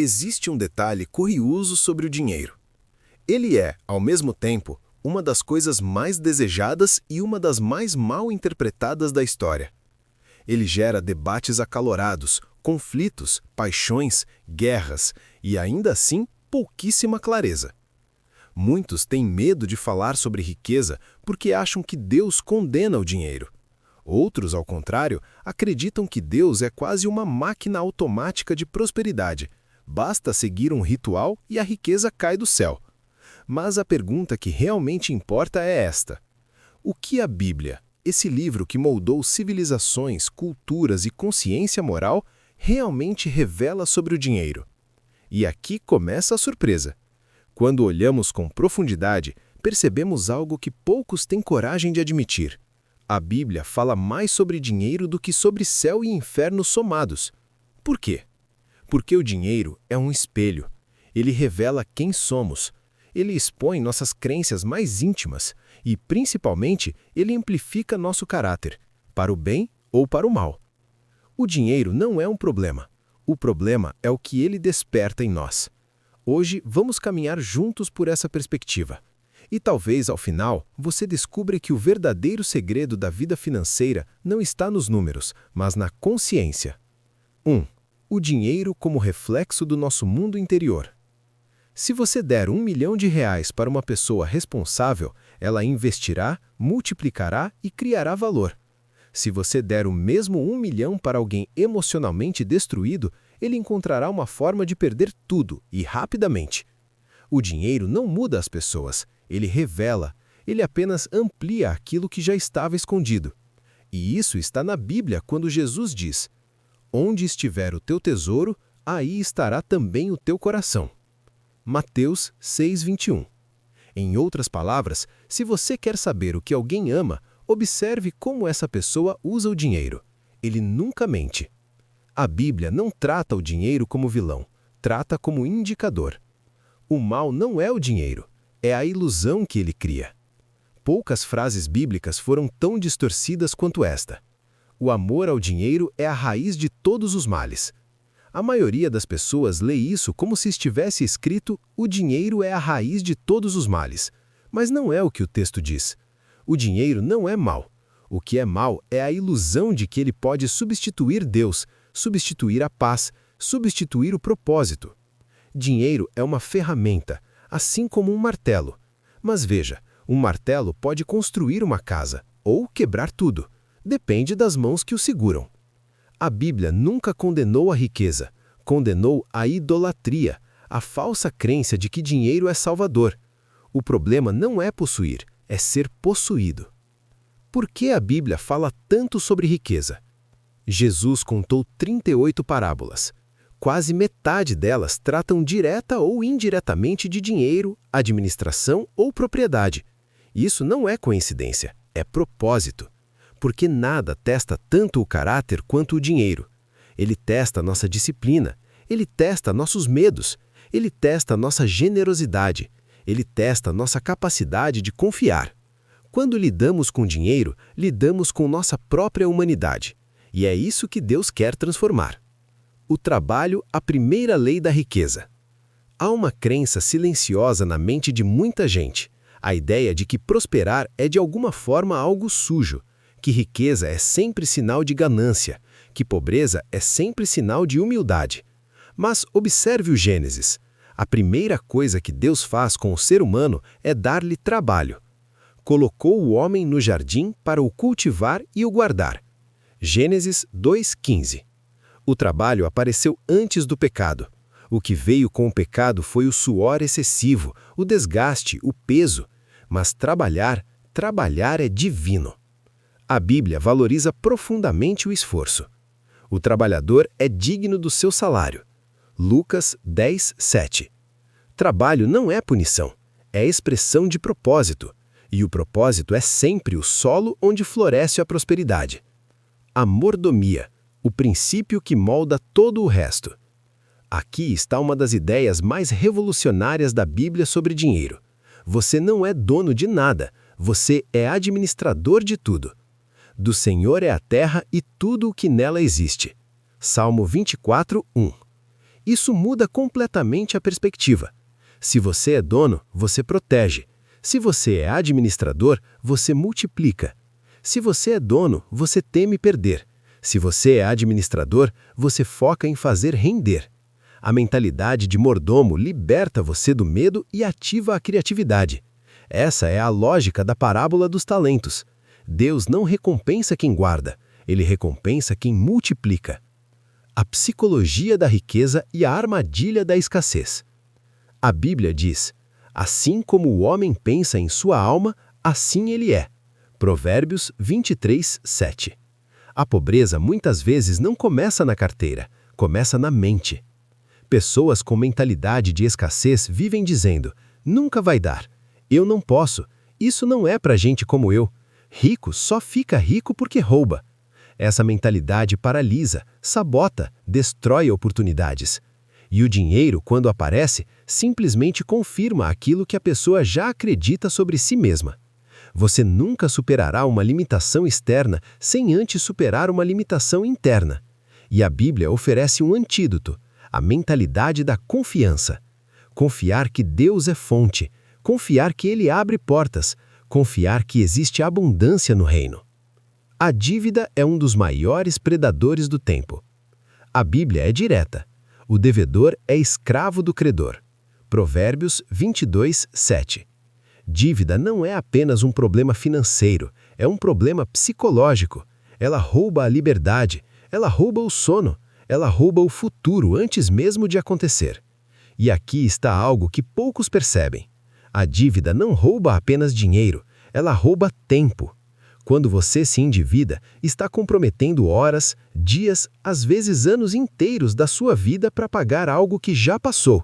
Existe um detalhe curioso sobre o dinheiro. Ele é, ao mesmo tempo, uma das coisas mais desejadas e uma das mais mal interpretadas da história. Ele gera debates acalorados, conflitos, paixões, guerras e, ainda assim, pouquíssima clareza. Muitos têm medo de falar sobre riqueza porque acham que Deus condena o dinheiro. Outros, ao contrário, acreditam que Deus é quase uma máquina automática de prosperidade. Basta seguir um ritual e a riqueza cai do céu. Mas a pergunta que realmente importa é esta: o que a Bíblia, esse livro que moldou civilizações, culturas e consciência moral, realmente revela sobre o dinheiro? E aqui começa a surpresa. Quando olhamos com profundidade, percebemos algo que poucos têm coragem de admitir. A Bíblia fala mais sobre dinheiro do que sobre céu e inferno somados. Por quê? Porque o dinheiro é um espelho. Ele revela quem somos. Ele expõe nossas crenças mais íntimas e, principalmente, ele amplifica nosso caráter, para o bem ou para o mal. O dinheiro não é um problema. O problema é o que ele desperta em nós. Hoje, vamos caminhar juntos por essa perspectiva. E talvez, ao final, você descubra que o verdadeiro segredo da vida financeira não está nos números, mas na consciência. 1. O dinheiro como reflexo do nosso mundo interior. Se você der R$1 milhão para uma pessoa responsável, ela investirá, multiplicará e criará valor. Se você der o mesmo R$1 milhão para alguém emocionalmente destruído, ele encontrará uma forma de perder tudo e rapidamente. O dinheiro não muda as pessoas, ele revela, ele apenas amplia aquilo que já estava escondido. E isso está na Bíblia quando Jesus diz: "Onde estiver o teu tesouro, aí estará também o teu coração." Mateus 6:21. Em outras palavras, se você quer saber o que alguém ama, observe como essa pessoa usa o dinheiro. Ele nunca mente. A Bíblia não trata o dinheiro como vilão, trata como indicador. O mal não é o dinheiro, é a ilusão que ele cria. Poucas frases bíblicas foram tão distorcidas quanto esta. O amor ao dinheiro é a raiz de todos os males. A maioria das pessoas lê isso como se estivesse escrito: o dinheiro é a raiz de todos os males. Mas não é o que o texto diz. O dinheiro não é mal. O que é mal é a ilusão de que ele pode substituir Deus, substituir a paz, substituir o propósito. Dinheiro é uma ferramenta, assim como um martelo. Mas veja, um martelo pode construir uma casa ou quebrar tudo. Depende das mãos que o seguram. A Bíblia nunca condenou a riqueza, condenou a idolatria, a falsa crença de que dinheiro é salvador. O problema não é possuir, é ser possuído. Por que a Bíblia fala tanto sobre riqueza? Jesus contou 38 parábolas. Quase metade delas tratam direta ou indiretamente de dinheiro, administração ou propriedade. Isso não é coincidência, é propósito. Porque nada testa tanto o caráter quanto o dinheiro. Ele testa nossa disciplina, ele testa nossos medos, ele testa nossa generosidade, ele testa nossa capacidade de confiar. Quando lidamos com dinheiro, lidamos com nossa própria humanidade. E é isso que Deus quer transformar. O trabalho, a primeira lei da riqueza. Há uma crença silenciosa na mente de muita gente, a ideia de que prosperar é de alguma forma algo sujo, que riqueza é sempre sinal de ganância, que pobreza é sempre sinal de humildade. Mas observe o Gênesis. A primeira coisa que Deus faz com o ser humano é dar-lhe trabalho. Colocou o homem no jardim para o cultivar e o guardar. Gênesis 2:15. O trabalho apareceu antes do pecado. O que veio com o pecado foi o suor excessivo, o desgaste, o peso. Mas trabalhar é divino. A Bíblia valoriza profundamente o esforço. O trabalhador é digno do seu salário. Lucas 10:7. Trabalho não é punição, é expressão de propósito. E o propósito é sempre o solo onde floresce a prosperidade. A mordomia, o princípio que molda todo o resto. Aqui está uma das ideias mais revolucionárias da Bíblia sobre dinheiro. Você não é dono de nada, você é administrador de tudo. Do Senhor é a terra e tudo o que nela existe. Salmo 24:1. Isso muda completamente a perspectiva. Se você é dono, você protege. Se você é administrador, você multiplica. Se você é dono, você teme perder. Se você é administrador, você foca em fazer render. A mentalidade de mordomo liberta você do medo e ativa a criatividade. Essa é a lógica da parábola dos talentos. Deus não recompensa quem guarda, ele recompensa quem multiplica. A psicologia da riqueza e a armadilha da escassez. A Bíblia diz: assim como o homem pensa em sua alma, assim ele é. Provérbios 23, 7. A pobreza muitas vezes não começa na carteira, começa na mente. Pessoas com mentalidade de escassez vivem dizendo: nunca vai dar, eu não posso, isso não é para gente como eu. Rico só fica rico porque rouba. Essa mentalidade paralisa, sabota, destrói oportunidades. E o dinheiro, quando aparece, simplesmente confirma aquilo que a pessoa já acredita sobre si mesma. Você nunca superará uma limitação externa sem antes superar uma limitação interna. E a Bíblia oferece um antídoto, a mentalidade da confiança. Confiar que Deus é fonte, confiar que Ele abre portas, confiar que existe abundância no reino. A dívida é um dos maiores predadores do tempo. A Bíblia é direta. O devedor é escravo do credor. Provérbios 22, 7. Dívida não é apenas um problema financeiro, é um problema psicológico. Ela rouba a liberdade, ela rouba o sono, ela rouba o futuro antes mesmo de acontecer. E aqui está algo que poucos percebem. A dívida não rouba apenas dinheiro, ela rouba tempo. Quando você se endivida, está comprometendo horas, dias, às vezes anos inteiros da sua vida para pagar algo que já passou.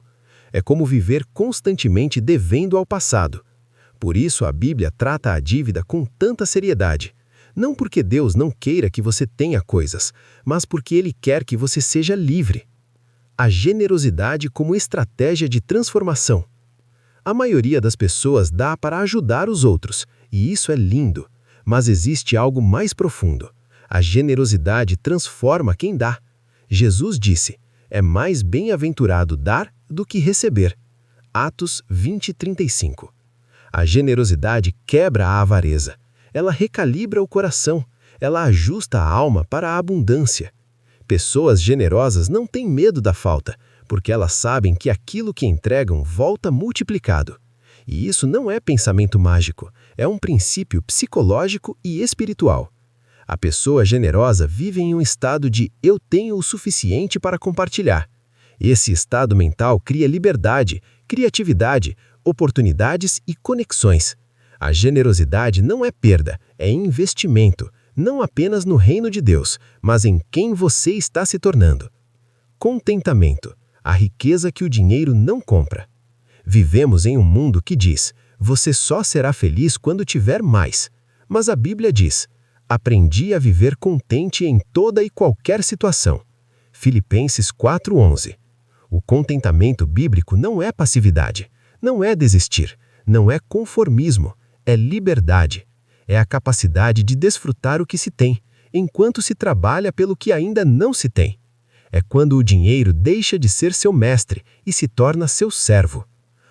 É como viver constantemente devendo ao passado. Por isso a Bíblia trata a dívida com tanta seriedade. Não porque Deus não queira que você tenha coisas, mas porque Ele quer que você seja livre. A generosidade como estratégia de transformação. A maioria das pessoas dá para ajudar os outros, e isso é lindo. Mas existe algo mais profundo. A generosidade transforma quem dá. Jesus disse: é mais bem-aventurado dar do que receber. Atos 20, 35. A generosidade quebra a avareza. Ela recalibra o coração. Ela ajusta a alma para a abundância. Pessoas generosas não têm medo da falta, porque elas sabem que aquilo que entregam volta multiplicado. E isso não é pensamento mágico, é um princípio psicológico e espiritual. A pessoa generosa vive em um estado de eu tenho o suficiente para compartilhar. Esse estado mental cria liberdade, criatividade, oportunidades e conexões. A generosidade não é perda, é investimento, não apenas no reino de Deus, mas em quem você está se tornando. Contentamento, a riqueza que o dinheiro não compra. Vivemos em um mundo que diz: você só será feliz quando tiver mais. Mas a Bíblia diz: aprendi a viver contente em toda e qualquer situação. Filipenses 4:11. O contentamento bíblico não é passividade, não é desistir, não é conformismo, é liberdade. É a capacidade de desfrutar o que se tem, enquanto se trabalha pelo que ainda não se tem. É quando o dinheiro deixa de ser seu mestre e se torna seu servo.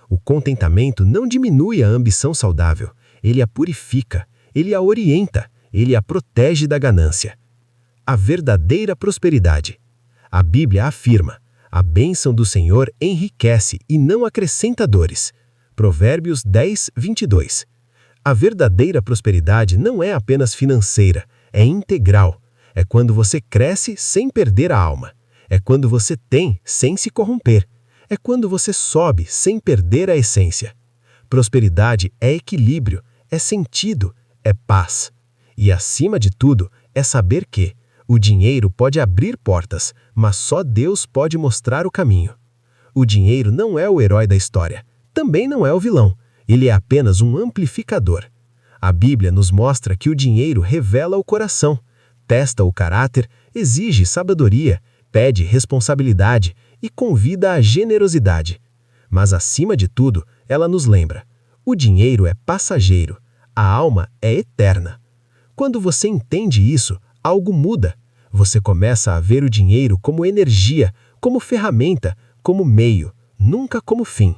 O contentamento não diminui a ambição saudável, ele a purifica, ele a orienta, ele a protege da ganância. A verdadeira prosperidade. A Bíblia afirma: a bênção do Senhor enriquece e não acrescenta dores. Provérbios 10, 22. A verdadeira prosperidade não é apenas financeira, é integral. É quando você cresce sem perder a alma. É quando você tem sem se corromper. É quando você sobe sem perder a essência. Prosperidade é equilíbrio, é sentido, é paz. E acima de tudo, é saber que o dinheiro pode abrir portas, mas só Deus pode mostrar o caminho. O dinheiro não é o herói da história, também não é o vilão, ele é apenas um amplificador. A Bíblia nos mostra que o dinheiro revela o coração, testa o caráter, exige sabedoria, pede responsabilidade e convida à generosidade. Mas acima de tudo, ela nos lembra: o dinheiro é passageiro, a alma é eterna. Quando você entende isso, algo muda. Você começa a ver o dinheiro como energia, como ferramenta, como meio, nunca como fim.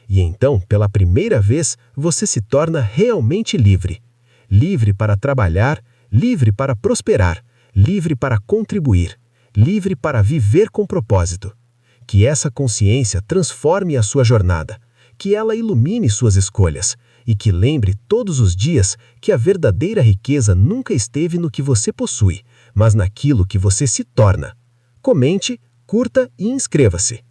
E então, pela primeira vez, você se torna realmente livre. Livre para trabalhar, livre para prosperar, livre para contribuir, livre para viver com propósito. Que essa consciência transforme a sua jornada, que ela ilumine suas escolhas e que lembre todos os dias que a verdadeira riqueza nunca esteve no que você possui, mas naquilo que você se torna. Comente, curta e inscreva-se.